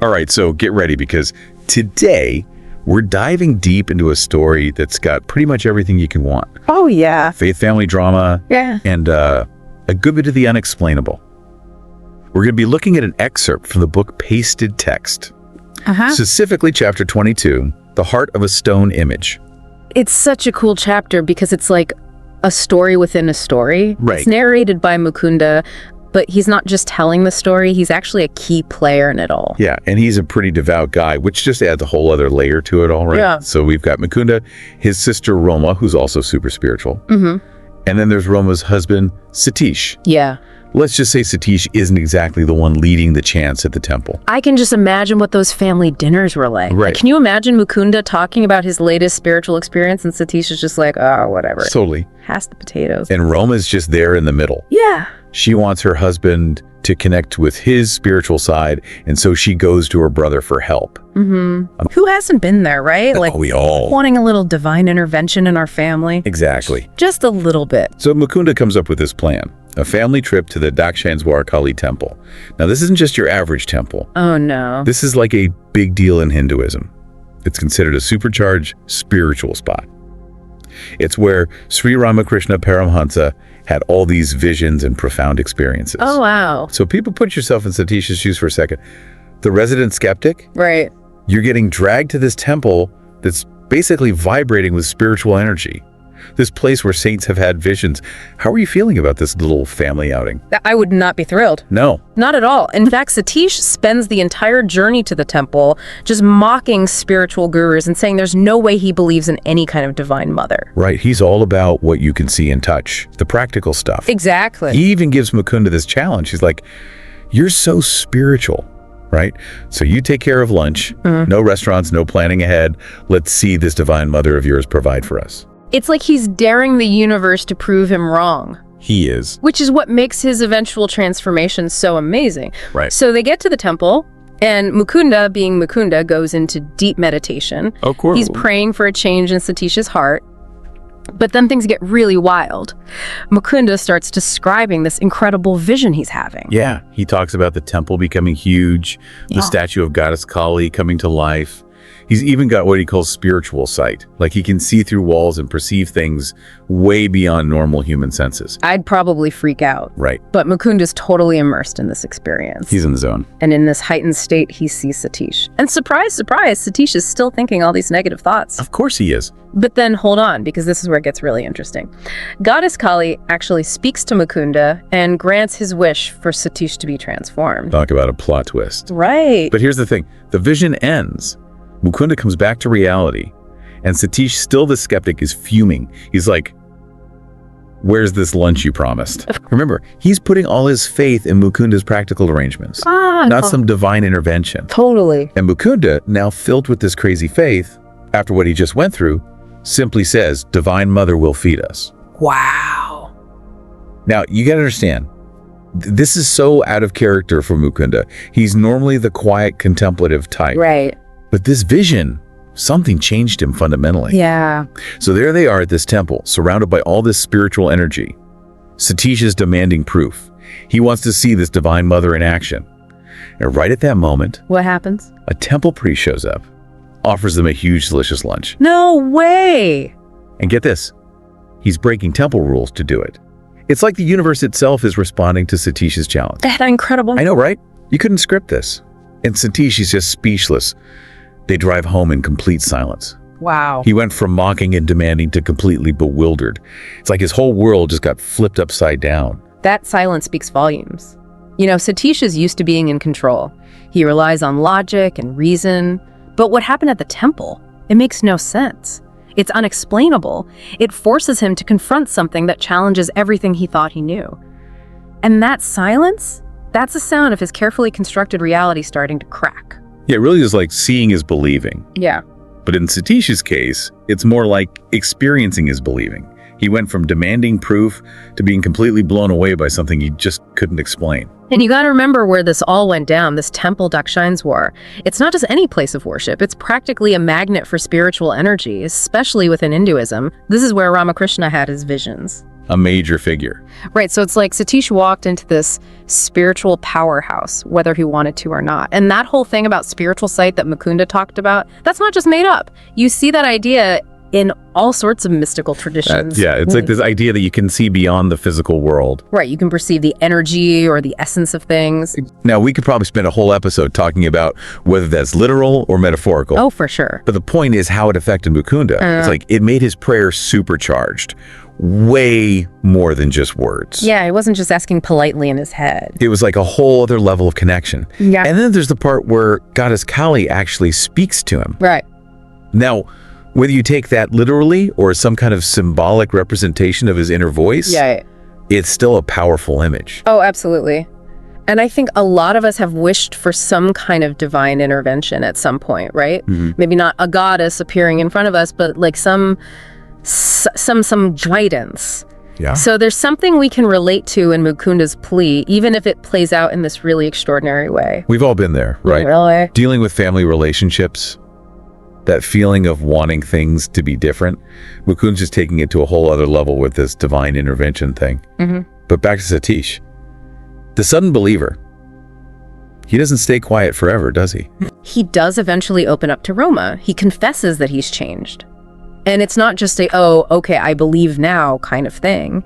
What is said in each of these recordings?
All right, so get ready because today we're diving deep into a story that's got pretty much everything you can want. Oh, yeah. Faith, family drama, and a good bit of the unexplainable. We're going to be looking at an excerpt from the book Pasted Text, specifically chapter 22, The Heart of a Stone Image. It's such a cool chapter because it's like a story within a story. Right. It's narrated by Mukunda, but he's not just telling the story, he's actually a key player in it all. Yeah, and he's a pretty devout guy, which just adds a whole other layer to it all, right? Yeah. So we've got Mukunda, his sister Roma, who's also super spiritual. And then there's Roma's husband, Satish. Yeah. Let's just say Satish isn't exactly the one leading the chants at the temple. I can just imagine what those family dinners were like. Right. Can you imagine Mukunda talking about his latest spiritual experience and Satish is just like, oh, whatever. Totally. Pass the potatoes. And Roma's just there in the middle. Yeah. She wants her husband to connect with his spiritual side, and so she goes to her brother for help. Who hasn't been there, right? Like, we all. wanting a little divine intervention in our family. Exactly. Just a little bit. So Mukunda comes up with this plan, a family trip to the Dakshineswar Kali temple. Now, this isn't just your average temple. Oh, no. This is like a big deal in Hinduism. It's considered a supercharged spiritual spot. It's where Sri Ramakrishna Paramahansa had all these visions and profound experiences. Oh, wow. So people, put yourself in Satish's shoes for a second. The resident skeptic, Right. you're getting dragged to this temple that's basically vibrating with spiritual energy. This place where saints have had visions. How are you feeling about this little family outing? I would not be thrilled. No. Not at all. In fact, Satish spends the entire journey to the temple just mocking spiritual gurus and saying there's no way he believes in any kind of divine mother. Right, he's all about what you can see and touch, the practical stuff. Exactly. He even gives Mukunda this challenge. He's like, you're so spiritual, right? So you take care of lunch, no restaurants, no planning ahead. Let's see this divine mother of yours provide for us. It's like he's daring the universe to prove him wrong. He is. Which is what makes his eventual transformation so amazing. Right. So they get to the temple, and Mukunda, being Mukunda, goes into deep meditation. Of course. He's praying for a change in Satish's heart. But then things get really wild. Mukunda starts describing this incredible vision he's having. Yeah, he talks about the temple becoming huge, the statue of goddess Kali coming to life. He's even got what he calls spiritual sight. Like he can see through walls and perceive things way beyond normal human senses. I'd probably freak out. Right. But Mukunda's totally immersed in this experience. He's in the zone. And in this heightened state, he sees Satish. And surprise, surprise, Satish is still thinking all these negative thoughts. Of course he is. But then hold on, because this is where it gets really interesting. Goddess Kali actually speaks to Mukunda and grants his wish for Satish to be transformed. Talk about a plot twist. Right. But here's the thing. The vision ends. Mukunda comes back to reality. And Satish, still the skeptic, is fuming. He's like, where's this lunch you promised? Remember, he's putting all his faith in Mukunda's practical arrangements, not some divine intervention. Totally. And Mukunda, now filled with this crazy faith, after what he just went through, simply says, Divine Mother will feed us. Wow. Now, you gotta understand, this is so out of character for Mukunda. He's normally the quiet, contemplative type. Right. But this vision, something changed him fundamentally. Yeah. So there they are at this temple, surrounded by all this spiritual energy. Satish is demanding proof. He wants to see this divine mother in action. And right at that moment, What happens? a temple priest shows up, offers them a huge, delicious lunch. No way. And get this, he's breaking temple rules to do it. It's like the universe itself is responding to Satish's challenge. That's incredible. I know, right? You couldn't script this. And Satish is just speechless. They drive home in complete silence. Wow. He went from mocking and demanding to completely bewildered. It's like his whole world just got flipped upside down. That silence speaks volumes. You know, Satish is used to being in control. He relies on logic and reason. But what happened at the temple? It makes no sense. It's unexplainable. It forces him to confront something that challenges everything he thought he knew. And that silence? That's the sound of his carefully constructed reality starting to crack. Yeah, it really is like seeing is believing. Yeah. But in Satish's case, it's more like experiencing is believing. He went from demanding proof to being completely blown away by something he just couldn't explain. And you got to remember where this all went down, this temple Dakshineswar. It's not just any place of worship. It's practically a magnet for spiritual energy, especially within Hinduism. This is where Ramakrishna had his visions. a major figure. Right, so it's like Satish walked into this spiritual powerhouse, whether he wanted to or not. And that whole thing about spiritual sight that Mukunda talked about, that's not just made up. You see that idea in all sorts of mystical traditions. It's like this idea that you can see beyond the physical world. Right, you can perceive the energy or the essence of things. Now, we could probably spend a whole episode talking about whether that's literal or metaphorical. Oh, for sure. But the point is how it affected Mukunda. It's like it made his prayer supercharged. Way more than just words. Yeah, he wasn't just asking politely in his head. It was like a whole other level of connection. Yeah. And then there's the part where Goddess Kali actually speaks to him. Right. Now, whether you take that literally or some kind of symbolic representation of his inner voice, it's still a powerful image. Oh, absolutely. And I think a lot of us have wished for some kind of divine intervention at some point, right? Maybe not a goddess appearing in front of us, but like some guidance. Yeah. So there's something we can relate to in Mukunda's plea, even if it plays out in this really extraordinary way. We've all been there, right? Really? Dealing with family relationships, that feeling of wanting things to be different. Mukunda's just taking it to a whole other level with this divine intervention thing. But back to Satish. The sudden believer, he doesn't stay quiet forever, does he? He does eventually open up to Roma. He confesses that he's changed. And it's not just a, oh, okay, I believe now kind of thing.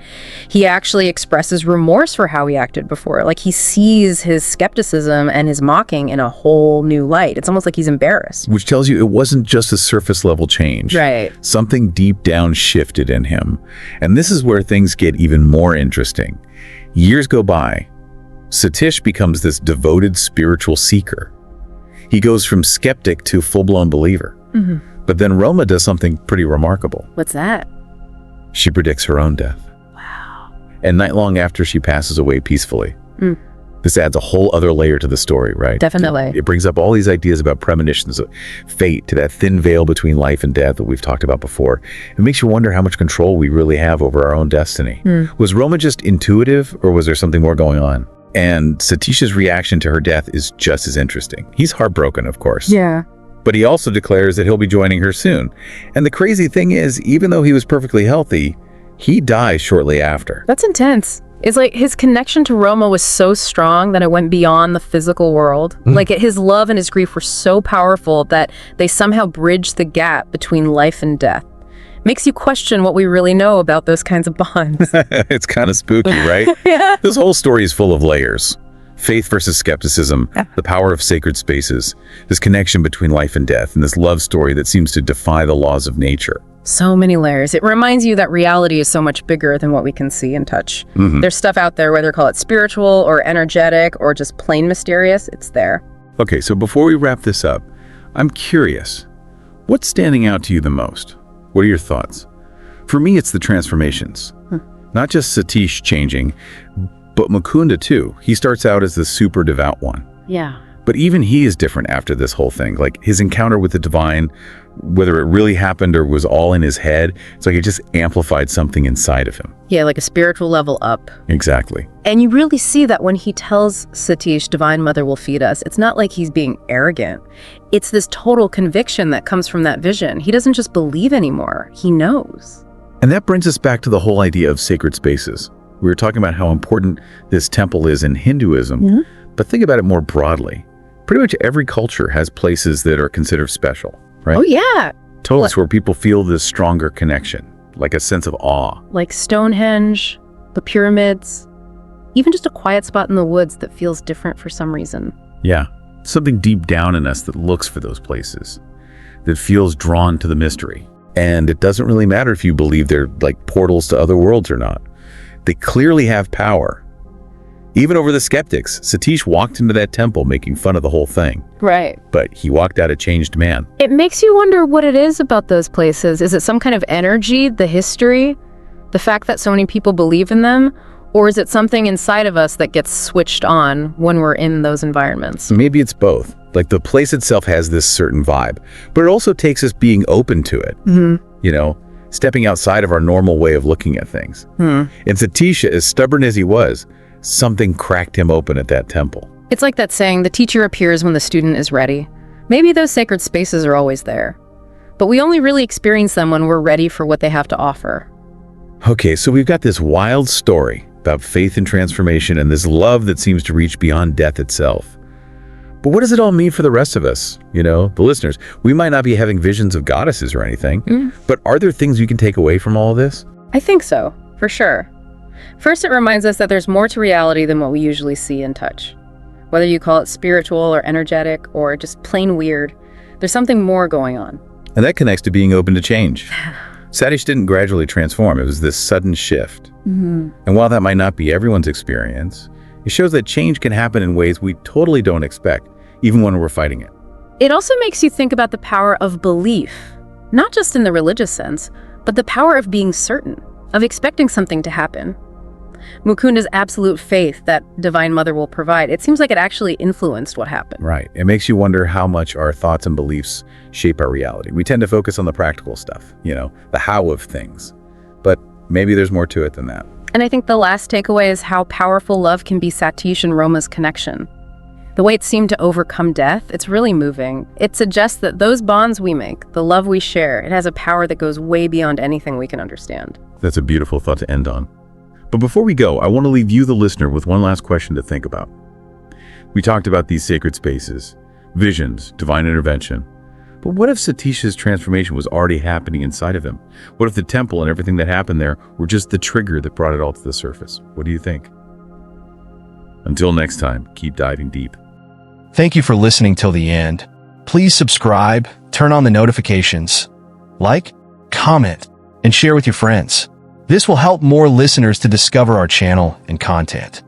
He actually expresses remorse for how he acted before. Like he sees his skepticism and his mocking in a whole new light. It's almost like he's embarrassed. Which tells you it wasn't just a surface level change. Right. Something deep down shifted in him. And this is where things get even more interesting. Years go by. Satish becomes this devoted spiritual seeker. He goes from skeptic to full-blown believer. But then Roma does something pretty remarkable. What's that? She predicts her own death. Wow. And not long after, she passes away peacefully. This adds a whole other layer to the story, right? Definitely. It brings up all these ideas about premonitions of fate, to that thin veil between life and death that we've talked about before. It makes you wonder how much control we really have over our own destiny. Was Roma just intuitive, or was there something more going on? And Satish's reaction to her death is just as interesting. He's heartbroken, of course. Yeah. But he also declares that he'll be joining her soon. And the crazy thing is, even though he was perfectly healthy, he dies shortly after. That's intense. It's like his connection to Roma was so strong that it went beyond the physical world. Like his love and his grief were so powerful that they somehow bridged the gap between life and death. Makes you question what we really know about those kinds of bonds. It's kind of spooky, right? Yeah. This whole story is full of layers. Faith versus skepticism, the power of sacred spaces, this connection between life and death, and this love story that seems to defy the laws of nature. So many layers. It reminds you that reality is so much bigger than what we can see and touch. There's stuff out there, whether call it spiritual or energetic or just plain mysterious, it's there. Okay, so before we wrap this up, I'm curious, what's standing out to you the most? What are your thoughts? For me, it's the transformations. Not just Satish changing, but Mukunda too. He starts out as the super devout one. Yeah. But even he is different after this whole thing. Like his encounter with the divine, whether it really happened or was all in his head, it's like it just amplified something inside of him. Yeah, like a spiritual level up. Exactly. And you really see that when he tells Satish, Divine Mother will feed us. It's not like he's being arrogant. It's this total conviction that comes from that vision. He doesn't just believe anymore. He knows. And that brings us back to the whole idea of sacred spaces. We were talking about how important this temple is in Hinduism, but think about it more broadly. Pretty much every culture has places that are considered special, right? Oh, yeah. Totally, where people feel this stronger connection, like a sense of awe. Like Stonehenge, the pyramids, even just a quiet spot in the woods that feels different for some reason. Yeah, something deep down in us that looks for those places, that feels drawn to the mystery. And it doesn't really matter if you believe they're like portals to other worlds or not. They clearly have power. Even over the skeptics, Satish walked into that temple making fun of the whole thing. Right. But he walked out a changed man. It makes you wonder what it is about those places. Is it some kind of energy, the history, the fact that so many people believe in them? Or is it something inside of us that gets switched on when we're in those environments? Maybe it's both. Like the place itself has this certain vibe, but it also takes us being open to it. You know, stepping outside of our normal way of looking at things. And Satish, as stubborn as he was, something cracked him open at that temple. It's like that saying, the teacher appears when the student is ready. Maybe those sacred spaces are always there, but we only really experience them when we're ready for what they have to offer. Okay, so we've got this wild story about faith and transformation and this love that seems to reach beyond death itself. But what does it all mean for the rest of us? The listeners. We might not be having visions of goddesses or anything, but are there things you can take away from all of this? I think so, for sure. First, it reminds us that there's more to reality than what we usually see and touch. Whether you call it spiritual or energetic or just plain weird, there's something more going on. And that connects to being open to change. Satish didn't gradually transform. It was this sudden shift. And while that might not be everyone's experience, it shows that change can happen in ways we totally don't expect, even when we're fighting it. It also makes you think about the power of belief, not just in the religious sense, but the power of being certain, of expecting something to happen. Mukunda's absolute faith that Divine Mother will provide, it seems like it actually influenced what happened. Right. It makes you wonder how much our thoughts and beliefs shape our reality. We tend to focus on the practical stuff, the how of things. But maybe there's more to it than that. And I think the last takeaway is how powerful love can be. Satish and Roma's connection. The way it seemed to overcome death, it's really moving. It suggests that those bonds we make, the love we share, it has a power that goes way beyond anything we can understand. That's a beautiful thought to end on. But before we go, I want to leave you, the listener, with one last question to think about. We talked about these sacred spaces, visions, divine intervention. But what if Satish's transformation was already happening inside of him? What if the temple and everything that happened there were just the trigger that brought it all to the surface? What do you think? Until next time, keep diving deep. Thank you for listening till the end. Please subscribe, turn on the notifications, like, comment, and share with your friends. This will help more listeners to discover our channel and content.